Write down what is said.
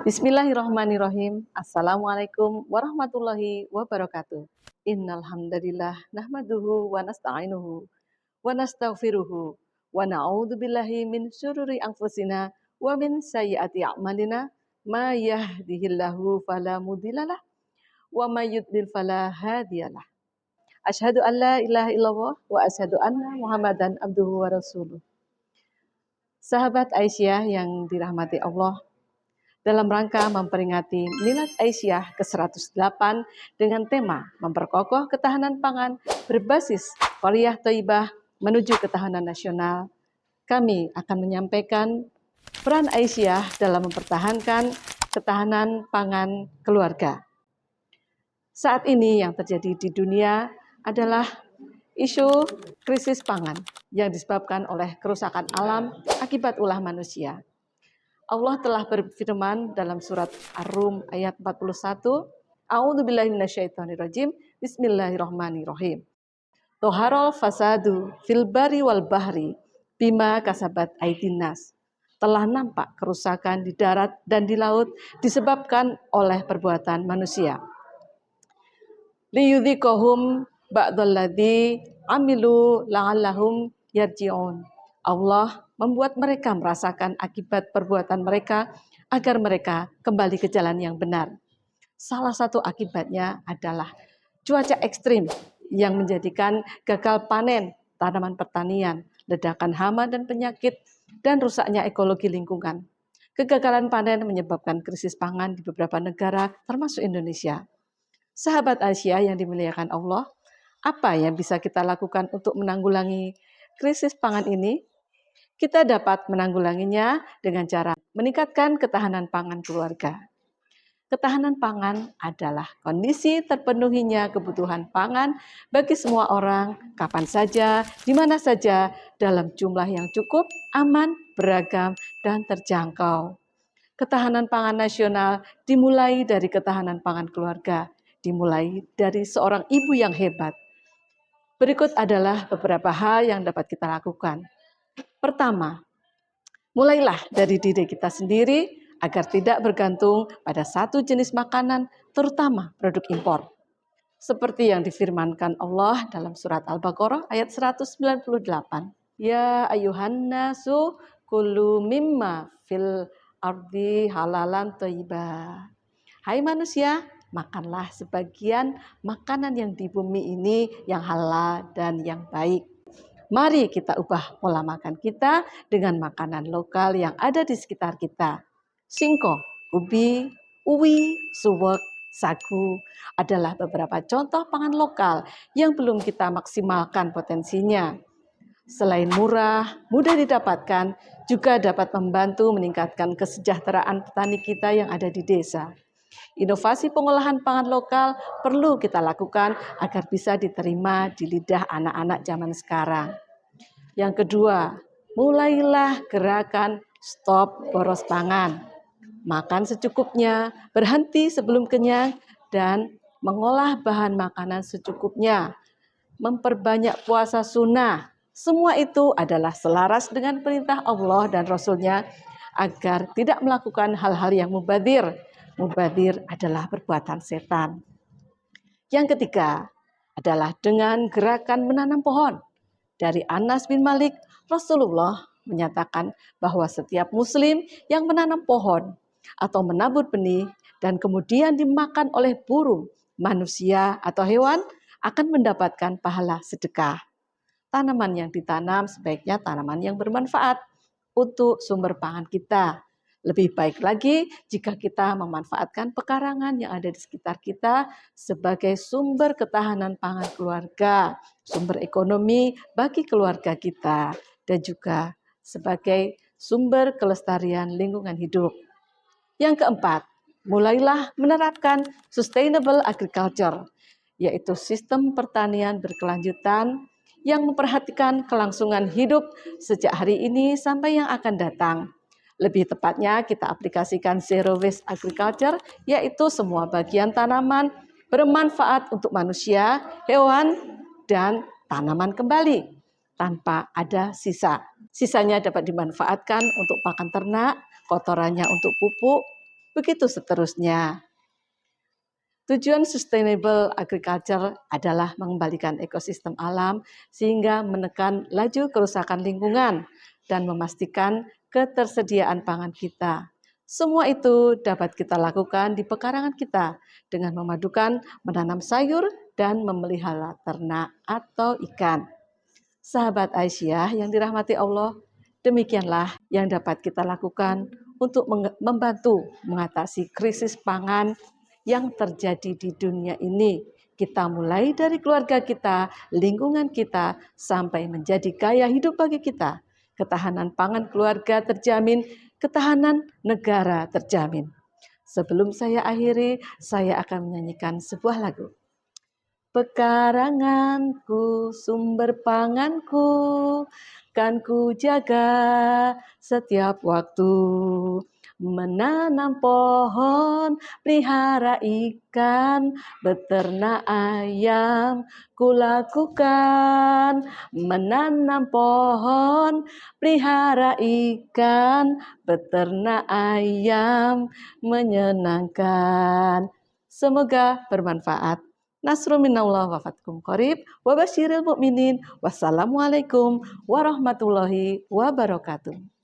Bismillahirrahmanirrahim. Assalamualaikum warahmatullahi wabarakatuh. Innal hamdalillah nahmaduhu wa nasta'inuhu wa nastaghfiruhu wa na'udzubillahi min syururi anfusina wa min sayyiati a'malina may yahdihillahu fala mudhillalah wa may yudlil fala hadiyalah. Asyhadu an la ilaha illallah wa asyhadu anna Muhammadan abduhu wa rasuluh. Sahabat Aisyah yang dirahmati Allah, dalam rangka memperingati Milad Aisyah ke-108 dengan tema memperkokoh ketahanan pangan berbasis Qaryah Thayyibah menuju ketahanan nasional, kami akan menyampaikan peran Aisyah dalam mempertahankan ketahanan pangan keluarga. Saat ini yang terjadi di dunia adalah isu krisis pangan yang disebabkan oleh kerusakan alam akibat ulah manusia. Allah telah berfirman dalam surat Ar-Rum ayat 41, A'udzubillahi minasyaitonirrajim, Bismillahirrahmanirrahim. Toharol fasadu fil bari wal bahri bima kasabat aydinnas. Telah nampak kerusakan di darat dan di laut disebabkan oleh perbuatan manusia. Liyudhikohum ba'dalladzi amilu la'allahum yarji'un. Allah membuat mereka merasakan akibat perbuatan mereka agar mereka kembali ke jalan yang benar. Salah satu akibatnya adalah cuaca ekstrim yang menjadikan gagal panen tanaman pertanian, ledakan hama dan penyakit, dan rusaknya ekologi lingkungan. Kegagalan panen menyebabkan krisis pangan di beberapa negara termasuk Indonesia. Sahabat Aisyah yang dimuliakan Allah, apa yang bisa kita lakukan untuk menanggulangi krisis pangan ini? Kita dapat menanggulanginya dengan cara meningkatkan ketahanan pangan keluarga. Ketahanan pangan adalah kondisi terpenuhinya kebutuhan pangan bagi semua orang, kapan saja, di mana saja, dalam jumlah yang cukup, aman, beragam, dan terjangkau. Ketahanan pangan nasional dimulai dari ketahanan pangan keluarga, dimulai dari seorang ibu yang hebat. Berikut adalah beberapa hal yang dapat kita lakukan. Pertama, mulailah dari diri kita sendiri agar tidak bergantung pada satu jenis makanan, terutama produk impor. Seperti yang difirmankan Allah dalam surat Al-Baqarah ayat 198. Ya ayuhan nasu kulu mimma fil ardi halalan thayyibah. Hai manusia, makanlah sebagian makanan yang di bumi ini yang halal dan yang baik. Mari kita ubah pola makan kita dengan makanan lokal yang ada di sekitar kita. Singkong, ubi, uwi, suwek, sagu adalah beberapa contoh pangan lokal yang belum kita maksimalkan potensinya. Selain murah, mudah didapatkan, juga dapat membantu meningkatkan kesejahteraan petani kita yang ada di desa. Inovasi pengolahan pangan lokal perlu kita lakukan agar bisa diterima di lidah anak-anak zaman sekarang. Yang kedua, mulailah gerakan stop boros pangan. Makan secukupnya, berhenti sebelum kenyang, dan mengolah bahan makanan secukupnya. Memperbanyak puasa sunnah. Semua itu adalah selaras dengan perintah Allah dan Rasul-Nya agar tidak melakukan hal-hal yang mubadir. Mubadir adalah perbuatan setan. Yang ketiga adalah dengan gerakan menanam pohon. Dari Anas bin Malik, Rasulullah menyatakan bahwa setiap muslim yang menanam pohon atau menabur benih dan kemudian dimakan oleh burung, manusia atau hewan akan mendapatkan pahala sedekah. Tanaman yang ditanam sebaiknya tanaman yang bermanfaat untuk sumber pangan kita. Lebih baik lagi jika kita memanfaatkan pekarangan yang ada di sekitar kita sebagai sumber ketahanan pangan keluarga, sumber ekonomi bagi keluarga kita, dan juga sebagai sumber kelestarian lingkungan hidup. Yang keempat, mulailah menerapkan sustainable agriculture, yaitu sistem pertanian berkelanjutan yang memperhatikan kelangsungan hidup sejak hari ini sampai yang akan datang. Lebih tepatnya kita aplikasikan zero waste agriculture, yaitu semua bagian tanaman bermanfaat untuk manusia, hewan, dan tanaman kembali tanpa ada sisa. Sisanya dapat dimanfaatkan untuk pakan ternak, kotorannya untuk pupuk, Begitu seterusnya. Tujuan sustainable agriculture adalah mengembalikan ekosistem alam sehingga menekan laju kerusakan lingkungan dan memastikan ketersediaan pangan kita. Semua itu dapat kita lakukan di pekarangan kita dengan memadukan menanam sayur dan memelihara ternak atau ikan. Sahabat Aisyah yang dirahmati Allah, demikianlah yang dapat kita lakukan untuk membantu mengatasi krisis pangan yang terjadi di dunia ini. Kita mulai dari keluarga kita, lingkungan kita, sampai menjadi gaya hidup bagi kita. Ketahanan pangan keluarga terjamin, ketahanan negara terjamin. Sebelum saya akhiri, saya akan menyanyikan sebuah lagu. Pekaranganku, sumber panganku, kan ku jaga setiap waktu. Menanam pohon, pelihara ikan, beternak ayam, ku lakukan. Menanam pohon, pelihara ikan, beternak ayam, menyenangkan. Semoga bermanfaat. Nasrul minallah wa fatkum qarib wa basyiril mu'minin. Wassalamualaikum warahmatullahi wabarakatuh.